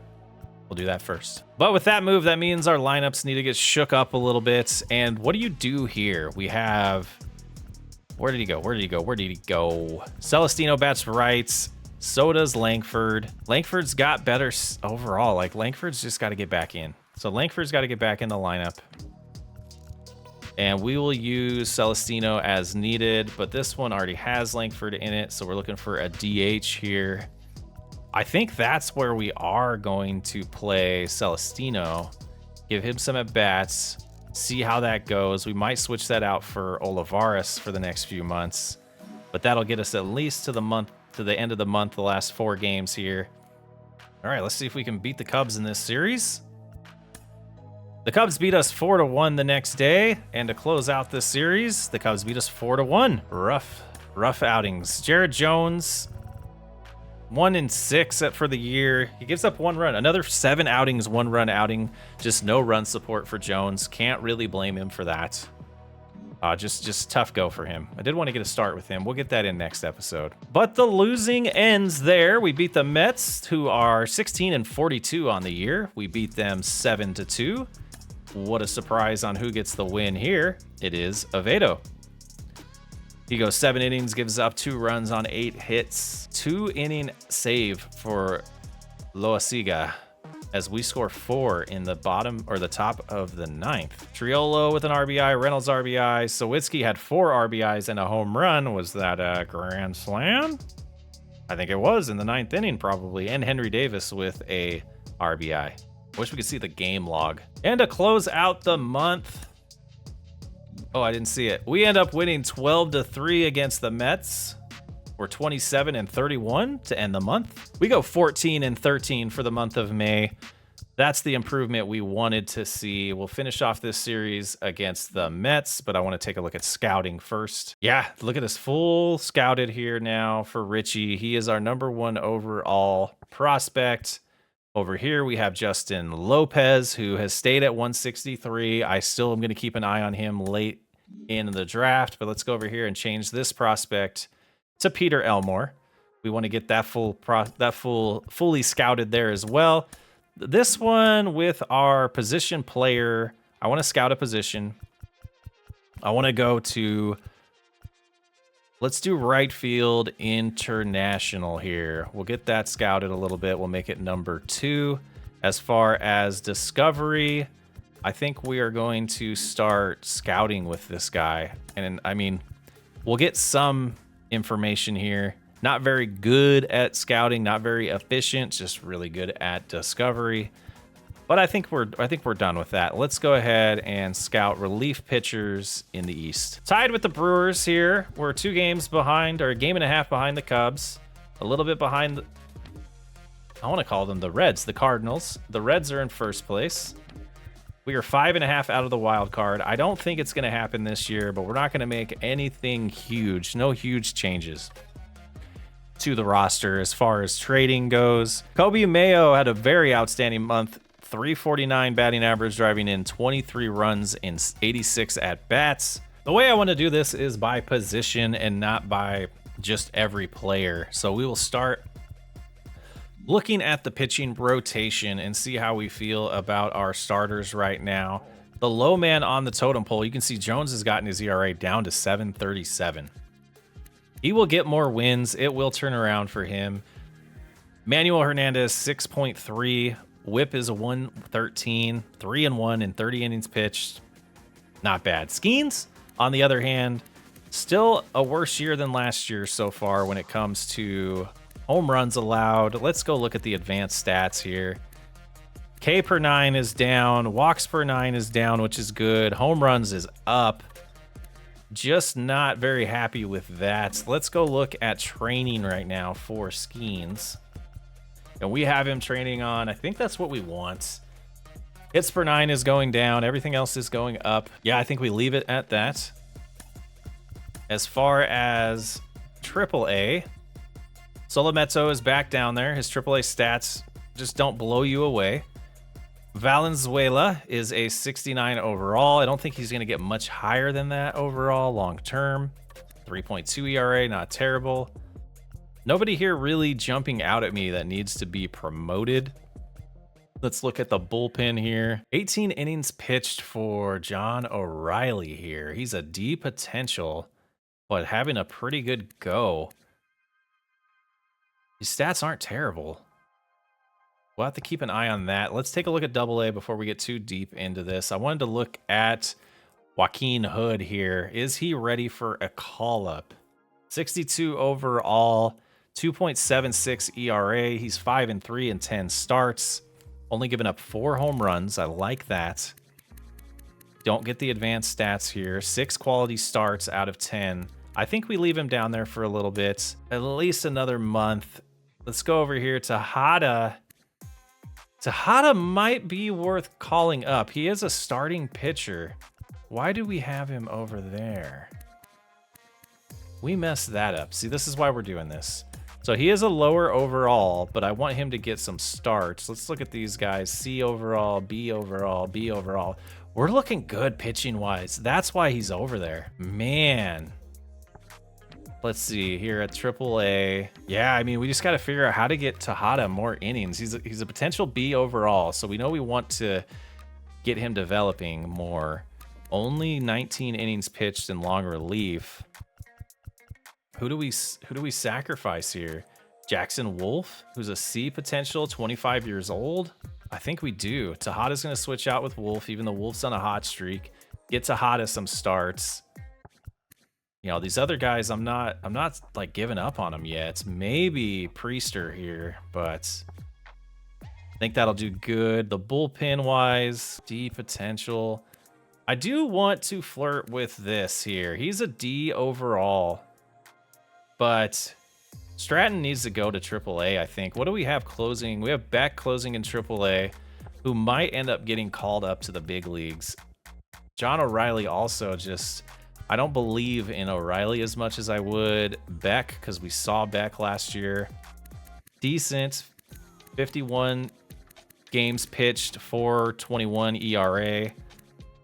We'll do that first. But with that move, that means our lineups need to get shook up a little bit. And what do you do here? We have... Where did he go? Where did he go? Where did he go? Celestino bats right. So does Langford. Langford's got better overall. Like, Langford's just got to get back in. So Langford's got to get back in the lineup. And we will use Celestino as needed, but this one already has Langford in it, so we're looking for a DH here. I think that's where we are going to play Celestino. Give him some at-bats, see how that goes. We might switch that out for Olivares for the next few months, but that'll get us at least to the end of the month, the last 4 games here. All right, let's see if we can beat the Cubs in this series. The Cubs beat us 4-1 the next day, and to close out this series, the Cubs beat us 4-1. Rough outings. Jared Jones, 1-6 for the year. He gives up 1 run. Another 7 outings, 1-run outing. Just no run support for Jones. Can't really blame him for that. Just tough go for him. I did want to get a start with him. We'll get that in next episode. But the losing ends there. We beat the Mets, who are 16-42 on the year. We beat them 7-2. What a surprise on who gets the win here. It is Oviedo. He goes 7 innings, gives up 2 runs on 8 hits. 2-inning save for Loaizaga as we score 4 in the bottom or the top of the 9th. Triolo with an RBI, Reynolds RBI. Sawicki had 4 RBIs and a home run. Was that a grand slam? I think it was in the 9th inning probably. And Henry Davis with a RBI. Wish we could see the game log. And to close out the month. Oh, I didn't see it. We end up winning 12-3 against the Mets. We're 27-31 to end the month. We go 14-13 for the month of May. That's the improvement we wanted to see. We'll finish off this series against the Mets, but I want to take a look at scouting first. Yeah, look at us full scouted here now for Richie. He is our #1 overall prospect. Over here, we have Justin Lopez, who has stayed at 163. I still am going to keep an eye on him late in the draft, but let's go over here and change this prospect to Peter Elmore. We want to get that fully scouted there as well. This one with our position player, I want to scout a position. I want to go to, let's do right field international here. We'll get that scouted a little bit. We'll make it #2. As far as discovery, I think we are going to start scouting with this guy. And I mean, we'll get some information here. Not very good at scouting, not very efficient, just really good at discovery. But I think we're done with that. Let's go ahead and scout relief pitchers in the East. Tied with the Brewers here. We're 2 games behind, or a game and a half behind the Cubs. A little bit behind I want to call them the Reds, the Cardinals. The Reds are in first place. We are 5.5 out of the wild card. I don't think it's going to happen this year, but we're not going to make anything huge. No huge changes to the roster as far as trading goes. Kobe Mayo had a very outstanding month. 349 batting average, driving in 23 runs in 86 at-bats. The way I want to do this is by position and not by just every player. So we will start looking at the pitching rotation and see how we feel about our starters right now. The low man on the totem pole, you can see Jones has gotten his ERA down to 7.37. He will get more wins. It will turn around for him. Manuel Hernandez, 6.3. Whip is a 113, 3-1 in 30 innings pitched. Not bad. Skenes, on the other hand, still a worse year than last year so far when it comes to home runs allowed. Let's go look at the advanced stats here. K per 9 is down. Walks per 9 is down, which is good. Home runs is up. Just not very happy with that. Let's go look at training right now for Skenes. And we have him training on, I think that's what we want. Hits per 9 is going down. Everything else is going up. Yeah, I think we leave it at that. As far as AAA, Solometo is back down there. His AAA stats just don't blow you away. Valenzuela is a 69 overall. I don't think he's going to get much higher than that overall long term. 3.2 ERA, not terrible. Nobody here really jumping out at me that needs to be promoted. Let's look at the bullpen here. 18 innings pitched for John O'Reilly here. He's a D potential, but having a pretty good go. His stats aren't terrible. We'll have to keep an eye on that. Let's take a look at AA before we get too deep into this. I wanted to look at Joaquin Hood here. Is he ready for a call-up? 62 overall, 2.76 ERA. He's 5-3 in 10 starts. Only given up 4 home runs. I like that. Don't get the advanced stats here. 6 quality starts out of 10. I think we leave him down there for a little bit. At least another month. Let's go over here. Tejada. Tejada might be worth calling up. He is a starting pitcher. Why do we have him over there? We messed that up. See, this is why we're doing this. So he is a lower overall, but I want him to get some starts. Let's look at these guys. C overall, B overall, B overall. We're looking good pitching-wise. That's why he's over there. Man. Let's see here at AAA. Yeah, I mean, we just got to figure out how to get Tejada more innings. He's a potential B overall, so we know we want to get him developing more. Only 19 innings pitched in long relief. Who do we sacrifice here? Jackson Wolf, who's a C potential, 25 years old. I think we do. Tejada's going to switch out with Wolf, even though Wolf's on a hot streak. Get Tejada some starts. You know, these other guys, I'm not like giving up on them yet. Maybe Priester here, but I think that'll do good. The bullpen wise, D potential. I do want to flirt with this here. He's a D overall, but Stratton needs to go to AAA, I think. What do we have closing? We have Beck closing in AAA, who might end up getting called up to the big leagues. John O'Reilly also just... I don't believe in O'Reilly as much as I would Beck, because we saw Beck last year. Decent. 51 games pitched, 4.21 ERA.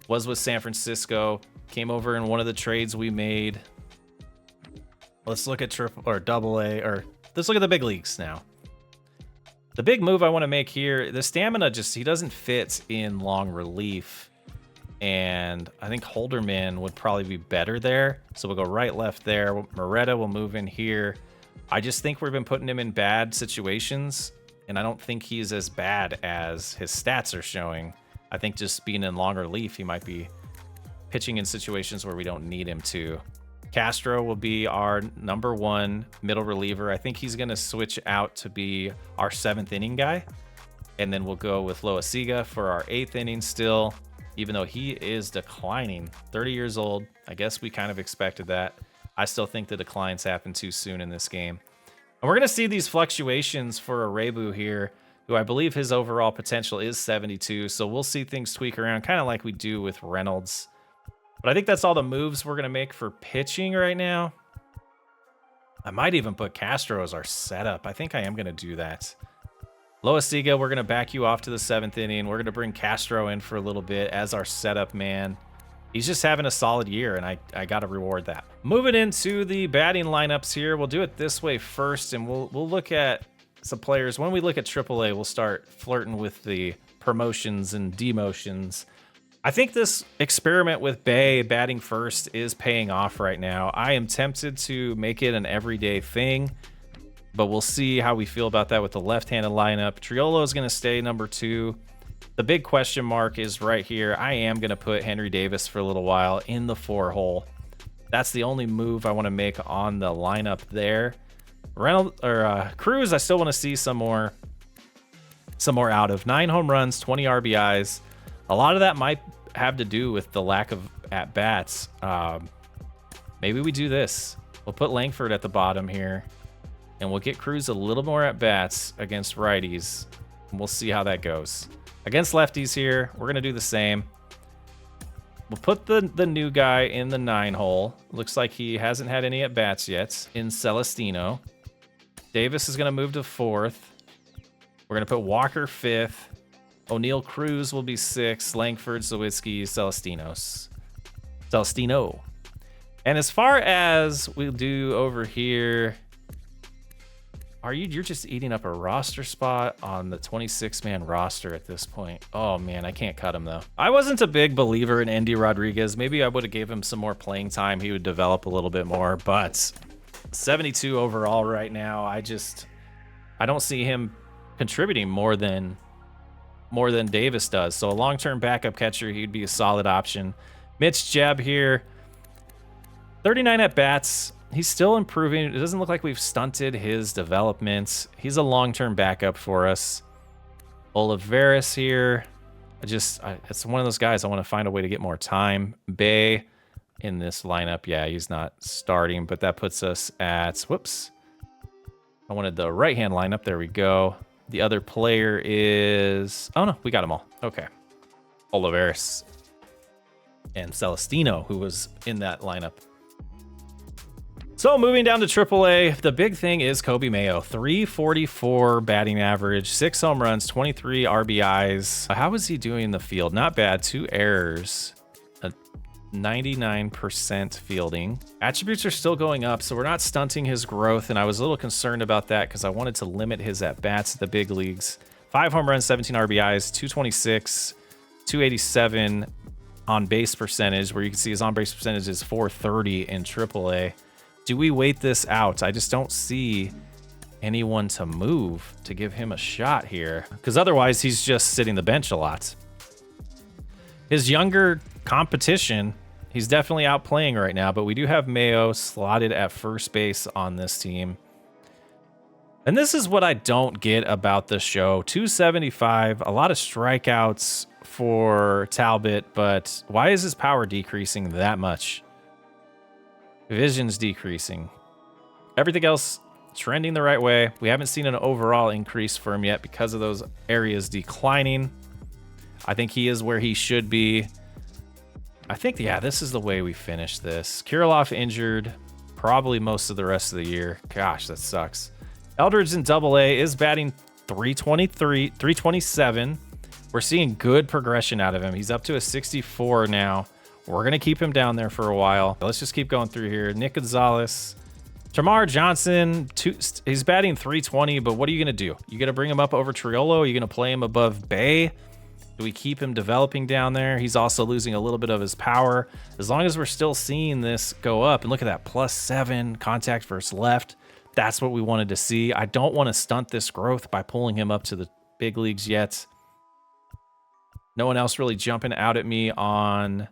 Was with San Francisco. Came over in one of the trades we made. Let's look at AA, or let's look at the big leagues now. The big move I want to make here, the stamina he doesn't fit in long relief. And I think Holderman would probably be better there. So we'll go right, left there. Moretta will move in here. I just think we've been putting him in bad situations, and I don't think he's as bad as his stats are showing. I think just being in long relief, he might be pitching in situations where we don't need him to. Castro will be our #1 middle reliever. I think he's going to switch out to be our 7th inning guy. And then we'll go with Loaizaga for our 8th inning still. Even though he is declining, 30 years old. I guess we kind of expected that. I still think the declines happen too soon in this game. And we're going to see these fluctuations for Arebu here, who I believe his overall potential is 72. So we'll see things tweak around, kind of like we do with Reynolds. But I think that's all the moves we're going to make for pitching right now. I might even put Castro as our setup. I think I am going to do that. Loaizaga, we're going to back you off to the 7th inning. We're going to bring Castro in for a little bit as our setup man. He's just having a solid year, and I got to reward that. Moving into the batting lineups here, we'll do it this way first, and we'll look at some players. When we look at AAA, we'll start flirting with the promotions and demotions. I think this experiment with Bay batting first is paying off right now. I am tempted to make it an everyday thing, but we'll see how we feel about that with the left-handed lineup. Triolo is going to stay #2. The big question mark is right here. I am going to put Henry Davis for a little while in the 4-hole. That's the only move I want to make on the lineup there. Cruz, I still want to see some more out of. 9 home runs, 20 RBIs. A lot of that might have to do with the lack of at-bats. Maybe we do this. We'll put Langford at the bottom here, and we'll get Cruz a little more at-bats against righties, and we'll see how that goes. Against lefties here, we're going to do the same. We'll put the new guy in the 9-hole. Looks like he hasn't had any at-bats yet in Celestino. Davis is going to move to 4th. We're going to put Walker 5th. O'Neill Cruz will be 6th. Langford, Zawiski, Celestino. And as far as we'll do over here, you're just eating up a roster spot on the 26-man roster at this point. Oh man, I can't cut him though. I wasn't a big believer in Andy Rodriguez. Maybe I would have gave him some more playing time. He would develop a little bit more, but 72 overall right now. I don't see him contributing more than Davis does. So a long-term backup catcher, he'd be a solid option. Mitch Jeb here. 39 at bats. He's still improving. It doesn't look like we've stunted his development. He's a long-term backup for us. Olivares here. It's one of those guys I want to find a way to get more time. Bay in this lineup. Yeah, he's not starting, but that puts us at, whoops. I wanted the right-hand lineup. There we go. The other player is, oh no, we got them all. Okay. Olivares and Celestino, who was in that lineup. So moving down to AAA, the big thing is Kobe Mayo. 344 batting average, 6 home runs, 23 RBIs. How is he doing in the field? Not bad. 2 errors, a 99% fielding. Attributes are still going up, so we're not stunting his growth, and I was a little concerned about that because I wanted to limit his at-bats at the big leagues. 5 home runs, 17 RBIs, 226, 287 on-base percentage, where you can see his on-base percentage is 430 in AAA. Do we wait this out? I just don't see anyone to move to give him a shot here, because otherwise he's just sitting the bench a lot. His younger competition, he's definitely outplaying right now, but we do have Mayo slotted at first base on this team. And this is what I don't get about the show. 275, a lot of strikeouts for Talbot, but why is his power decreasing that much? Vision's decreasing. Everything else trending the right way. We haven't seen an overall increase for him yet because of those areas declining. I think he is where he should be. I think, yeah, this is the way we finish this. Kirilloff injured probably most of the rest of the year. Gosh, that sucks. Eldridge in AA is batting 327. We're seeing good progression out of him. He's up to a 64 now. We're going to keep him down there for a while. Let's just keep going through here. Nick Gonzalez. Tamar Johnson, he's batting 320, but what are you going to do? You going to bring him up over Triolo? Are you going to play him above Bay? Do we keep him developing down there? He's also losing a little bit of his power. As long as we're still seeing this go up, and look at that, +7 contact versus left. That's what we wanted to see. I don't want to stunt this growth by pulling him up to the big leagues yet. No one else really jumping out at me on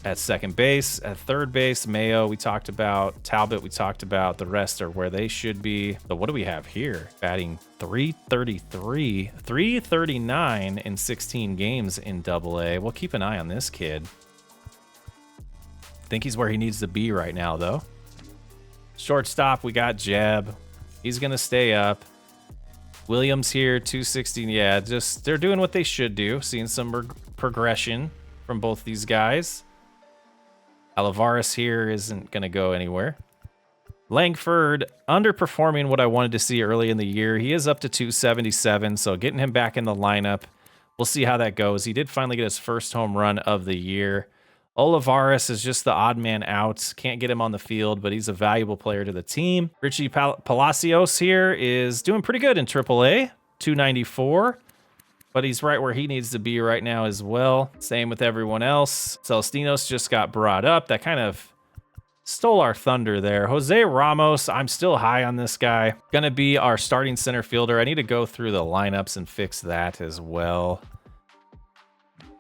at second base. At third base, Mayo we talked about, Talbot we talked about. The rest are where they should be. But what do we have here? Batting 333, 339 in 16 games in AA. We'll keep an eye on this kid. I think he's where he needs to be right now, though. Shortstop, we got Jeb. He's going to stay up. Williams here, 216. Yeah, just they're doing what they should do. Seeing some progression from both these guys. Olivares here isn't going to go anywhere. Langford underperforming what I wanted to see early in the year. He is up to 277, so getting him back in the lineup. We'll see how that goes. He did finally get his first home run of the year. Olivares is just the odd man out. Can't get him on the field, but he's a valuable player to the team. Richie Palacios here is doing pretty good in AAA, 294. But he's right where he needs to be right now as well. Same with everyone else. Celestinos just got brought up. That kind of stole our thunder there. Jose Ramos, I'm still high on this guy. Gonna be our starting center fielder. I need to go through the lineups and fix that as well.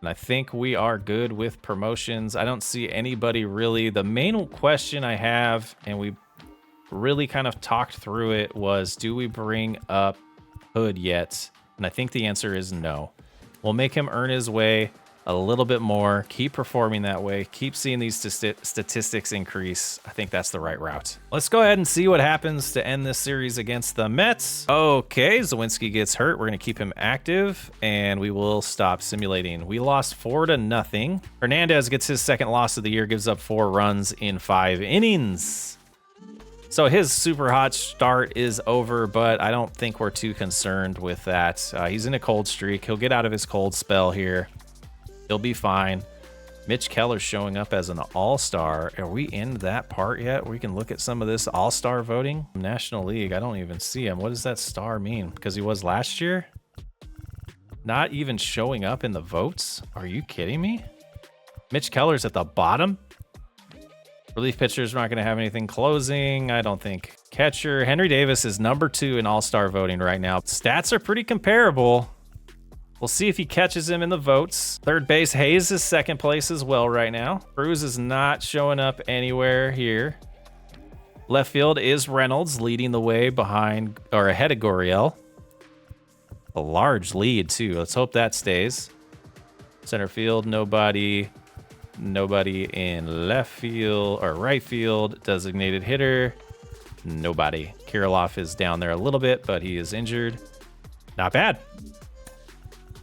And I think we are good with promotions. I don't see anybody really. The main question I have, and we really kind of talked through it, was do we bring up Hood yet? And I think the answer is no. We'll make him earn his way a little bit more, keep performing that way, keep seeing these statistics increase. I think that's the right route. Let's go ahead and see what happens to end this series against the Mets. Okay, Zawinski gets hurt. We're going to keep him active, and we will stop simulating. We lost 4-0. Hernandez gets his second loss of the year, gives up 4 runs in 5 innings. So his super hot start is over, but I don't think we're too concerned with that. He's in a cold streak. He'll get out of his cold spell here. He'll be fine. Mitch Keller's showing up as an all-star. Are we in that part yet where we can look at some of this all-star voting? National League, I don't even see him. What does that star mean? Because he was last year? Not even showing up in the votes? Are you kidding me? Mitch Keller's at the bottom? Relief pitchers not going to have anything closing, I don't think. Catcher, Henry Davis is number 2 in all-star voting right now. Stats are pretty comparable. We'll see if he catches him in the votes. Third base, Hayes is second place as well right now. Cruz is not showing up anywhere here. Left field is Reynolds leading the way behind or ahead of Gurriel. A large lead too. Let's hope that stays. Center field, nobody. Nobody in left field or right field. Designated hitter, nobody. Kirilloff is down there a little bit, but he is injured. Not bad.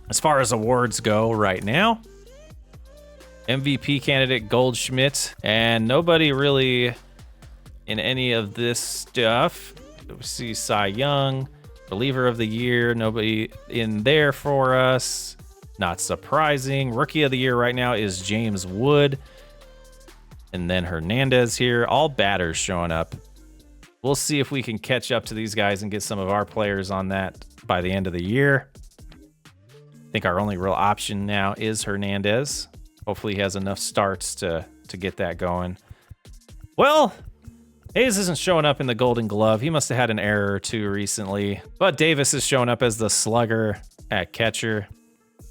As far as awards go right now, MVP candidate Goldschmidt, and nobody really in any of this stuff. We see Cy Young, reliever of the year, nobody in there for us. Not surprising. Rookie of the year right now is James Wood. And then Hernandez here. All batters showing up. We'll see if we can catch up to these guys and get some of our players on that by the end of the year. I think our only real option now is Hernandez. Hopefully he has enough starts to get that going. Well, Hayes isn't showing up in the Golden Glove. He must have had an error or two recently. But Davis is showing up as the slugger at catcher.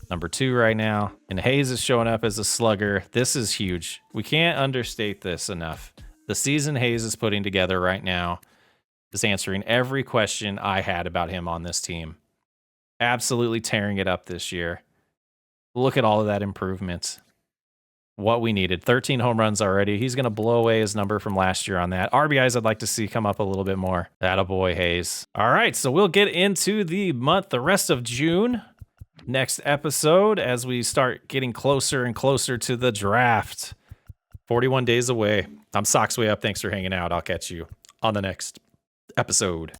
Number 2 right now. And Hayes is showing up as a slugger. This is huge. We can't understate this enough. The season Hayes is putting together right now is answering every question I had about him on this team. Absolutely tearing it up this year. Look at all of that improvement. What we needed. 13 home runs already. He's going to blow away his number from last year on that. RBIs I'd like to see come up a little bit more. Attaboy, Hayes. All right, so we'll get into the rest of June. Next episode as we start getting closer and closer to the draft. 41 days away. I'm Sox Way Up. Thanks for hanging out. I'll catch you on the next episode.